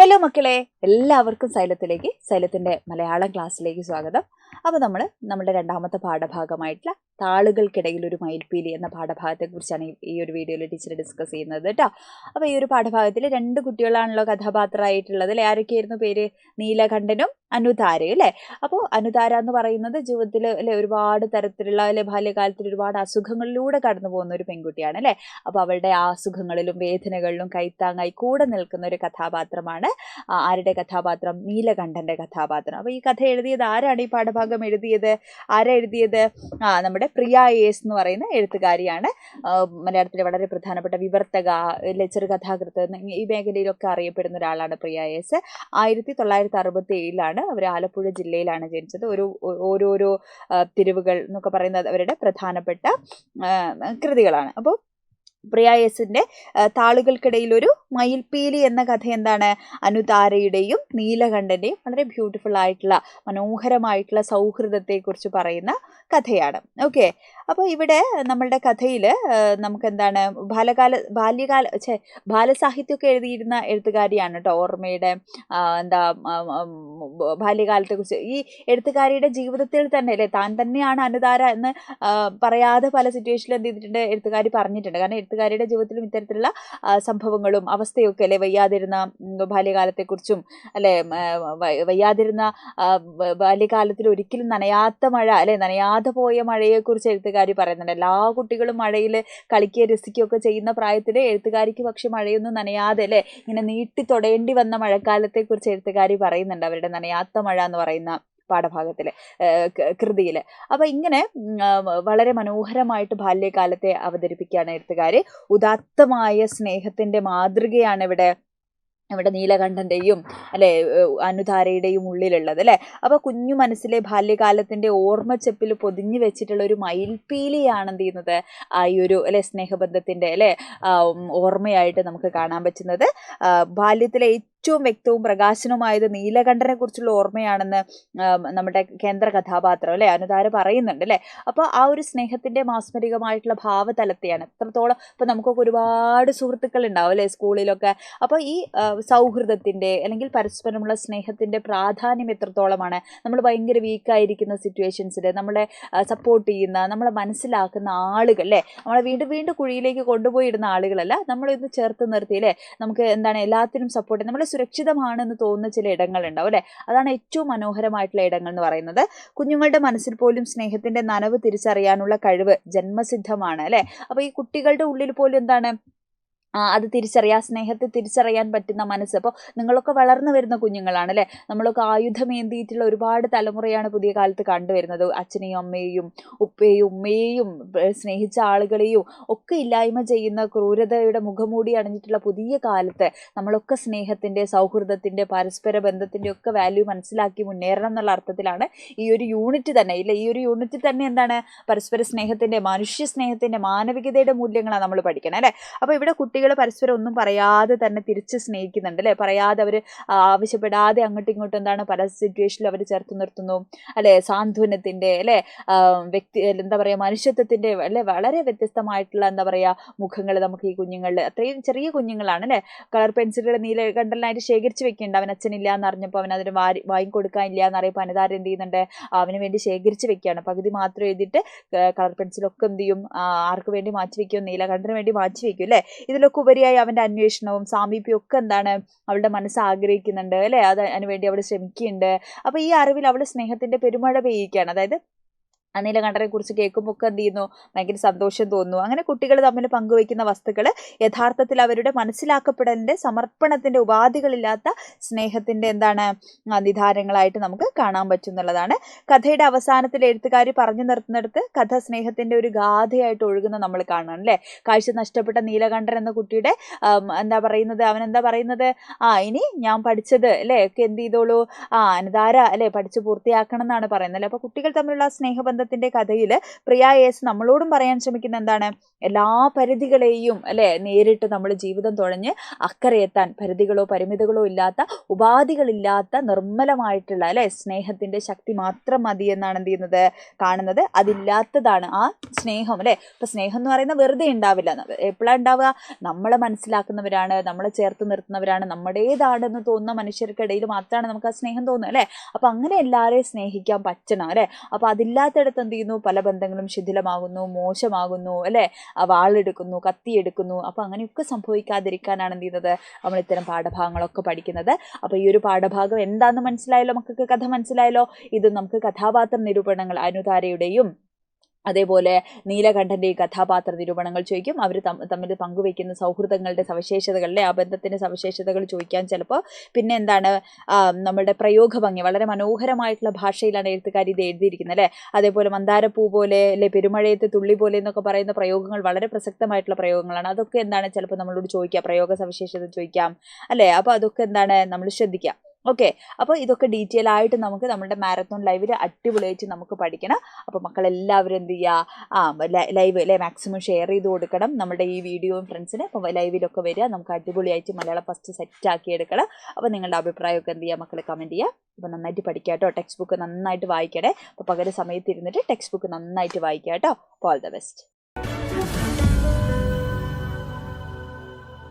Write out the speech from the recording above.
Hello മക്കളെ, എല്ലാവർക്കും സൈലത്തിൻ്റെ മലയാളം ക്ലാസ്സിലേക്ക് സ്വാഗതം. അപ്പോൾ നമ്മുടെ രണ്ടാമത്തെ പാഠഭാഗമായിട്ടുള്ള താളുകൾക്കിടയിൽ ഒരു മയിൽപ്പീലി എന്ന പാഠഭാഗത്തെക്കുറിച്ചാണ് ഈ ഒരു വീഡിയോയിൽ ടീച്ചർ ഡിസ്കസ് ചെയ്യുന്നത് കേട്ടോ. അപ്പോൾ ഈ ഒരു പാഠഭാഗത്തിൽ 2 കുട്ടികളാണല്ലോ കഥാപാത്രമായിട്ടുള്ളത് അല്ലേ? ആരൊക്കെയായിരുന്നു പേര്? നീലകണ്ഠനും അനുതാരയും അല്ലേ? അപ്പോൾ അനുതാര എന്ന് പറയുന്നത് ജീവിതത്തിൽ അല്ലെ ഒരുപാട് തരത്തിലുള്ള അല്ലെ ബാല്യകാലത്തിൽ ഒരുപാട് അസുഖങ്ങളിലൂടെ കടന്നു പോകുന്ന ഒരു പെൺകുട്ടിയാണ് അല്ലേ? അപ്പോൾ അവളുടെ ആ അസുഖങ്ങളിലും വേദനകളിലും കൈത്താങ്ങായി കൂടെ നിൽക്കുന്ന ഒരു കഥാപാത്രമാണ് ആരുടെ കഥാപാത്രം? നീലകണ്ഠന്റെ കഥാപാത്രം. അപ്പോൾ ഈ കഥ എഴുതിയത് ആരാണ്? ഈ പാഠഭാഗം എഴുതിയത് ആരാ എഴുതിയത്? നമ്മുടെ പ്രിയ എസ് എന്ന് പറയുന്ന എഴുത്തുകാരിയാണ്. മലയാളത്തിലെ വളരെ പ്രധാനപ്പെട്ട വിവർത്തക അല്ലെ ചെറുകഥാകൃത്ത് ഈ മേഖലയിലൊക്കെ അറിയപ്പെടുന്ന ഒരാളാണ് പ്രിയ എസ്. 1967 അവർ ആലപ്പുഴ ജില്ലയിലാണ് ജനിച്ചത്. ഓരോരോ തിരിവുകൾ എന്നൊക്കെ പറയുന്നത് അവരുടെ പ്രധാനപ്പെട്ട കൃതികളാണ്. അപ്പോൾ പ്രിയ എസിന്റെ താളുകൾക്കിടയിൽ ഒരു മയിൽപ്പീലി എന്ന കഥ എന്താണ്? അനുതാരയുടെയും നീലകണ്ഠന്റെയും വളരെ ബ്യൂട്ടിഫുൾ ആയിട്ടുള്ള മനോഹരമായിട്ടുള്ള സൗഹൃദത്തെക്കുറിച്ച് പറയുന്ന കഥയാണ്. ഓക്കെ, അപ്പോൾ ഇവിടെ നമ്മളുടെ കഥയിൽ നമുക്ക് എന്താണ് ബാലസാഹിത്യമൊക്കെ എഴുതിയിരുന്ന എഴുത്തുകാരിയാണ് കേട്ടോ. ഓർമ്മയുടെ ബാല്യകാലത്തെക്കുറിച്ച് ഈ എഴുത്തുകാരിയുടെ ജീവിതത്തിൽ തന്നെ അല്ലേ, താൻ തന്നെയാണ് അനുതാര എന്ന് പറയാതെ പല സിറ്റുവേഷനിലും എന്ത് ചെയ്തിട്ടുണ്ട്? എഴുത്തുകാരി പറഞ്ഞിട്ടുണ്ട്. കാരണം എഴുത്തുകാരിയുടെ ജീവിതത്തിലും ഇത്തരത്തിലുള്ള സംഭവങ്ങളും അവസ്ഥയൊക്കെ അല്ലെ, വയ്യാതിരുന്ന ബാല്യകാലത്തെക്കുറിച്ചും അല്ലെ, വയ്യാതിരുന്ന ബാല്യകാലത്തിൽ ഒരിക്കലും നനയാത്ത മഴ അല്ലെ, നനയാതെ പോയ മഴയെക്കുറിച്ച് എഴുത്തുകാരി പറയുന്നുണ്ട്. എല്ലാ കുട്ടികളും മഴയിൽ കളിക്കുകയും രസിക്കുകയൊക്കെ ചെയ്യുന്ന പ്രായത്തിൽ എഴുത്തുകാരിക്ക് പക്ഷെ മഴയൊന്നും നനയാതെ അല്ലെ, ഇങ്ങനെ നീട്ടി തൊടേണ്ടി വന്ന മഴക്കാലത്തെക്കുറിച്ച് എഴുത്തുകാരി പറയുന്നുണ്ട് അവരുടെ നനയാത്ത മഴ എന്ന് പറയുന്ന പാഠഭാഗത്തിലെ കൃതിയിൽ. അപ്പൊ ഇങ്ങനെ വളരെ മനോഹരമായിട്ട് ബാല്യകാലത്തെ അവതരിപ്പിക്കുകയാണ് എഴുത്തുകാര്. ഉദാത്തമായ സ്നേഹത്തിന്റെ മാതൃകയാണ് ഇവിടെ നീലകണ്ഠന്റെയും അല്ലെ അനുതാരയുടെയും ഉള്ളിലുള്ളത് അല്ലെ. അപ്പൊ കുഞ്ഞു മനസ്സിലെ ബാല്യകാലത്തിന്റെ ഓർമ്മച്ചെപ്പിൽ പൊതിഞ്ഞു വെച്ചിട്ടുള്ള ഒരു മയിൽപ്പീലിയാണ് എന്ത് ചെയ്യുന്നത്? ഈ ഒരു അല്ലെ സ്നേഹബന്ധത്തിന്റെ അല്ലെ ഓർമ്മയായിട്ട് നമുക്ക് കാണാൻ പറ്റുന്നത്. ബാല്യത്തിലെ ഏറ്റവും വ്യക്തവും പ്രകാശനവുമായത് നീലകണ്ഠനെ കുറിച്ചുള്ള ഓർമ്മയാണെന്ന് നമ്മുടെ കേന്ദ്ര കഥാപാത്രം അല്ലെ അനുതാര പറയുന്നുണ്ട് അല്ലെ. അപ്പോൾ ആ ഒരു സ്നേഹത്തിന്റെ മാസ്മരികമായിട്ടുള്ള ഭാവതലത്തെയാണ് എത്രത്തോളം. ഇപ്പൊ നമുക്കൊക്കെ ഒരുപാട് സുഹൃത്തുക്കൾ ഉണ്ടാവും അല്ലെ സ്കൂളിലൊക്കെ. അപ്പോൾ ഈ സൗഹൃദത്തിന്റെ അല്ലെങ്കിൽ പരസ്പരമുള്ള സ്നേഹത്തിന്റെ പ്രാധാന്യം എത്രത്തോളമാണ്. നമ്മൾ ഭയങ്കര വീക്കായിരിക്കുന്ന സിറ്റുവേഷൻസിൽ നമ്മളെ സപ്പോർട്ട് ചെയ്യുന്ന, നമ്മളെ മനസ്സിലാക്കുന്ന ആളുകൾ അല്ലെ, നമ്മളെ വീണ്ടും കുഴിയിലേക്ക് കൊണ്ടുപോയി ഇടുന്ന ആളുകളല്ല, നമ്മളിന്ന് ചേർത്ത് നിർത്തി അല്ലെ, നമുക്ക് എന്താണ് എല്ലാത്തിനും സപ്പോർട്ട്, നമ്മളെ സുരക്ഷിതമാണെന്ന് തോന്നുന്ന ചില ഇടങ്ങൾ ഉണ്ടാവും അല്ലെ. അതാണ് ഏറ്റവും മനോഹരമായിട്ടുള്ള ഇടങ്ങൾ എന്ന് പറയുന്നത്. കുഞ്ഞുങ്ങളുടെ മനസ്സിൽ പോലും സ്നേഹത്തിന്റെ നനവ് തിരിച്ചറിയാനുള്ള കഴിവ് ജന്മസിദ്ധമാണ് അല്ലെ. അപ്പൊ ഈ കുട്ടികളുടെ ഉള്ളിൽ പോലും എന്താണ് അത് സ്നേഹത്തെ തിരിച്ചറിയാൻ പറ്റുന്ന മനസ്സ്. അപ്പോൾ നിങ്ങളൊക്കെ വളർന്നു വരുന്ന കുഞ്ഞുങ്ങളാണ് അല്ലെ. നമ്മളൊക്കെ ആയുധമേന്തിയിട്ടുള്ള ഒരുപാട് തലമുറയാണ് പുതിയ കാലത്ത് കണ്ടുവരുന്നത്. അച്ഛനെയും അമ്മയെയും ഉപ്പയെയും ഉമ്മയെയും സ്നേഹിച്ച ആളുകളെയും ഒക്കെ ഇല്ലായ്മ ചെയ്യുന്ന ക്രൂരതയുടെ മുഖംമൂടി അണിഞ്ഞിട്ടുള്ള പുതിയ കാലത്ത് നമ്മളൊക്കെ സ്നേഹത്തിന്റെ, സൗഹൃദത്തിന്റെ, പരസ്പര ബന്ധത്തിന്റെ ഒക്കെ വാല്യൂ മനസ്സിലാക്കി മുന്നേറണം എന്നുള്ള അർത്ഥത്തിലാണ് ഈ ഒരു യൂണിറ്റ് തന്നെ ഇല്ല. ഈ ഒരു യൂണിറ്റിൽ തന്നെ എന്താണ്? പരസ്പര സ്നേഹത്തിന്റെ, മനുഷ്യ സ്നേഹത്തിന്റെ, മാനവികതയുടെ മൂല്യങ്ങളാണ് നമ്മൾ പഠിക്കണം അല്ലെ. അപ്പോൾ ഇവിടെ കുട്ടികൾ പരസ്പരം ഒന്നും പറയാതെ തന്നെ തിരിച്ച് സ്നേഹിക്കുന്നുണ്ട് അല്ലെ. പറയാതെ അവർ ആവശ്യപ്പെടാതെ അങ്ങോട്ടും ഇങ്ങോട്ടും എന്താണ് പല സിറ്റുവേഷനിലും അവർ ചേർത്ത് നിർത്തുന്നു അല്ലെ. സാന്ത്വനത്തിന്റെ അല്ലെ, എന്താ പറയുക, മനുഷ്യത്വത്തിന്റെ അല്ലെ വളരെ വ്യത്യസ്തമായിട്ടുള്ള എന്താ പറയുക മുഖങ്ങൾ നമുക്ക് ഈ കുഞ്ഞുങ്ങളിൽ, അത്രയും ചെറിയ കുഞ്ഞുങ്ങളാണ് അല്ലെ. കളർ പെൻസിലുകൾ നീലകണ്ഠനായിട്ട് ശേഖരിച്ച് വെക്കുന്നുണ്ട്. അവൻ അച്ഛനില്ല എന്ന് അറിഞ്ഞപ്പോൾ അവൻ അതിന് വാങ്ങിക്കൊടുക്കാനില്ല എന്നറിയപ്പോൾ അനുതാരം എന്ത് ചെയ്യുന്നുണ്ട്? അവന് വേണ്ടി ശേഖരിച്ച് വെക്കുകയാണ്. പകുതി മാത്രം എഴുതിയിട്ട് കളർ പെൻസിലൊക്കെ എന്ത് ചെയ്യും? ആർക്ക് വേണ്ടി മാറ്റി വെക്കും? നീലകണ്ഠന് വേണ്ടി മാറ്റി വെക്കും അല്ലെ. ഇതിലൊക്കെ ഉപരിയായി അവന്റെ അന്വേഷണവും സാമീപ്യവും ഒക്കെ എന്താണ്? അവളുടെ മനസ്സ് ആഗ്രഹിക്കുന്നുണ്ട് അല്ലെ. അതിനുവേണ്ടി അവൾ ശ്രമിക്കുന്നുണ്ട്. അപ്പൊ ഈ അറിവിൽ അവൾ സ്നേഹത്തിന്റെ പെരുമഴ പെയ്യിക്കുകയാണ്. അതായത് നീലകണ്ഠനെ കുറിച്ച് കേൾക്കുമ്പോൾ ഒക്കെ എന്ത് ചെയ്യുന്നു? ഭയങ്കര സന്തോഷം തോന്നുന്നു. അങ്ങനെ കുട്ടികൾ തമ്മിൽ പങ്കുവയ്ക്കുന്ന വസ്തുക്കൾ യഥാർത്ഥത്തിൽ അവരുടെ മനസ്സിലാക്കപ്പെടലിന്റെ, സമർപ്പണത്തിന്റെ ഉപാധികളില്ലാത്ത സ്നേഹത്തിന്റെ എന്താണ് നിധാനങ്ങളായിട്ട് നമുക്ക് കാണാൻ പറ്റും എന്നുള്ളതാണ്. കഥയുടെ അവസാനത്തിൽ എഴുത്തുകാരി പറഞ്ഞു നിർത്തുന്നിടത്ത് കഥ സ്നേഹത്തിന്റെ ഒരു ഗാഥയായിട്ട് ഒഴുകുന്ന നമ്മൾ കാണണം അല്ലെ. കാഴ്ച നഷ്ടപ്പെട്ട നീലകണ്ഠൻ എന്ന കുട്ടിയുടെ അവൻ എന്താ പറയുന്നത്? ഇനി ഞാൻ പഠിച്ചത് അല്ലെ ഒക്കെ എന്ത് ചെയ്തോളൂ, അനുതാര അല്ലെ പഠിച്ചു പൂർത്തിയാക്കണം എന്നാണ് പറയുന്നത് അല്ലെ. അപ്പൊ കുട്ടികൾ തമ്മിലുള്ള സ്നേഹബന്ധം സ്നേഹബന്ധത്തിന്റെ കഥയിൽ പ്രിയ എസ് നമ്മളോടും പറയാൻ ശ്രമിക്കുന്ന എന്താണ്? എല്ലാ പരിധികളെയും അല്ലെ നേരിട്ട് നമ്മൾ ജീവിതം തുഴഞ്ഞ് അക്കരെ എത്താൻ പരിധികളോ പരിമിതികളോ ഇല്ലാത്ത, ഉപാധികളില്ലാത്ത നിർമ്മലമായിട്ടുള്ള അല്ലെ സ്നേഹത്തിന്റെ ശക്തി മാത്രം മതി എന്നാണ് എന്ത് ചെയ്യുന്നത്? കാണുന്നത്. അതില്ലാത്തതാണ് ആ സ്നേഹം അല്ലെ. ഇപ്പൊ സ്നേഹം എന്ന് പറയുന്നത് വെറുതെ ഉണ്ടാവില്ല. എപ്പോഴാണ് ഉണ്ടാവുക? നമ്മളെ മനസ്സിലാക്കുന്നവരാണ്, നമ്മളെ ചേർത്ത് നിർത്തുന്നവരാണ്, നമ്മുടേതാണെന്ന് തോന്നുന്ന മനുഷ്യർക്കിടയിൽ മാത്രമാണ് നമുക്ക് ആ സ്നേഹം തോന്നുക അല്ലെ. അപ്പൊ അങ്ങനെ എല്ലാവരെയും സ്നേഹിക്കാൻ പറ്റണം അല്ലെ. അപ്പൊ അതില്ലാത്തടത്ത് എന്ത് ചെയ്യുന്നു? പല ബന്ധങ്ങളും ശിഥിലമാകുന്നു, മോശമാകുന്നു അല്ലെ, വാളെടുക്കുന്നു, കത്തിയെടുക്കുന്നു. അപ്പൊ അങ്ങനെയൊക്കെ സംഭവിക്കാതിരിക്കാനാണ് എന്ത് ചെയ്യുന്നത്? നമ്മൾ ഇത്തരം പാഠഭാഗങ്ങളൊക്കെ പഠിക്കുന്നത്. അപ്പൊ ഈ ഒരു പാഠഭാഗം എന്താണെന്ന് മനസ്സിലായല്ലോ മക്കൾക്ക്? കഥ മനസ്സിലായല്ലോ? ഇത് നമുക്ക് കഥാപാത്ര നിരൂപണങ്ങൾ അനുതാരയുടെയും അതേപോലെ നീലകണ്ഠൻ്റെ ഈ കഥാപാത്ര നിരൂപണങ്ങൾ ചോദിക്കും. അവർ തമ്മിൽ പങ്കുവയ്ക്കുന്ന സൗഹൃദങ്ങളുടെ സവിശേഷതകളിലെ ആ ബന്ധത്തിൻ്റെ സവിശേഷതകൾ ചോദിക്കാൻ ചിലപ്പോൾ. പിന്നെ എന്താണ്? നമ്മുടെ പ്രയോഗഭംഗി വളരെ മനോഹരമായിട്ടുള്ള ഭാഷയിലാണ് എഴുത്തുകാരി ഇത് എഴുതിയിരിക്കുന്നത് അല്ലേ. അതേപോലെ മന്ദാരപ്പൂ പോലെ അല്ലെ, പെരുമഴയത്തെ തുള്ളി പോലെ എന്നൊക്കെ പറയുന്ന പ്രയോഗങ്ങൾ വളരെ പ്രസക്തമായിട്ടുള്ള പ്രയോഗങ്ങളാണ്. അതൊക്കെ എന്താണ് ചിലപ്പോൾ നമ്മളോട് ചോദിക്കുക, പ്രയോഗ സവിശേഷത ചോദിക്കാം അല്ലേ. അപ്പോൾ അതൊക്കെ എന്താണ് നമ്മൾ ശ്രദ്ധിക്കുക. ഓക്കെ, അപ്പോൾ ഇതൊക്കെ ഡീറ്റെയിൽ ആയിട്ട് നമുക്ക് നമ്മുടെ മാരത്തോൺ ലൈവിൽ അടിപൊളിയായിട്ട് നമുക്ക് പഠിക്കണം. അപ്പോൾ മക്കളെല്ലാവരും എന്ത് ചെയ്യുക? ലൈവ് അല്ലെ മാക്സിമം ഷെയർ ചെയ്ത് കൊടുക്കണം നമ്മുടെ ഈ വീഡിയോയും ഫ്രണ്ട്സിന്. അപ്പോൾ ലൈവിലൊക്കെ വരിക, നമുക്ക് അടിപൊളിയായിട്ട് മലയാളം ഫസ്റ്റ് സെറ്റാക്കി എടുക്കണം. അപ്പോൾ നിങ്ങളുടെ അഭിപ്രായമൊക്കെ എന്ത് ചെയ്യുക മക്കൾ കമൻറ്റ് ചെയ്യുക. അപ്പോൾ നന്നായിട്ട് പഠിക്കുക കേട്ടോ. ടെക്സ്റ്റ് ബുക്ക് നന്നായിട്ട് വായിക്കണേ. അപ്പോൾ പകരം സമയത്ത് ഇരുന്നിട്ട് ടെക്സ്റ്റ് ബുക്ക് നന്നായിട്ട് വായിക്കുക കേട്ടോ. അപ്പോൾ ഓൾ ദ ബെസ്റ്റ്.